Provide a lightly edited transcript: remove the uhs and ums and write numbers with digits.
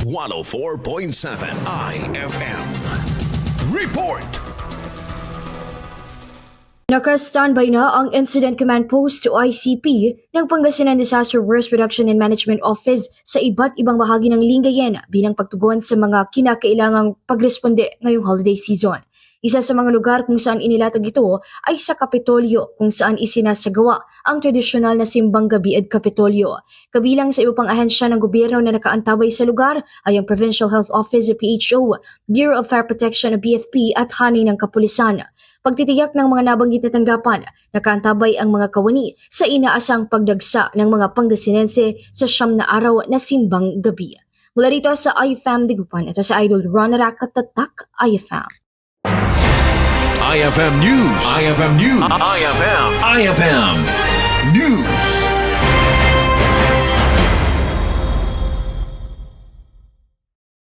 104.7 IFM. Report! Naka-standby na ang Incident Command Post o ICP ng Pangasinan Disaster Risk Reduction and Management Office sa iba't ibang bahagi ng Lingayen bilang pagtugon sa mga kinakailangang pagresponde ngayong holiday season. Isa sa mga lugar kung saan inilatag ito ay sa Kapitolyo kung saan isinasagawa ang tradisyonal na simbang gabi at Kapitolyo. Kabilang sa iba pang ahensya ng gobyerno na nakaantabay sa lugar ay ang Provincial Health Office o PHO, Bureau of Fire Protection o BFP at Hani ng Kapulisan. Pagtitiyak ng mga nabanggit na tanggapan, nakaantabay ang mga kawani sa inaasang pagdagsa ng mga Pangasinense sa 9 na araw na simbang gabi. Mula dito sa IFM Digupan, ito sa Idol Ron Nakatatak, IFM. IFM News. IFM News. IFM News.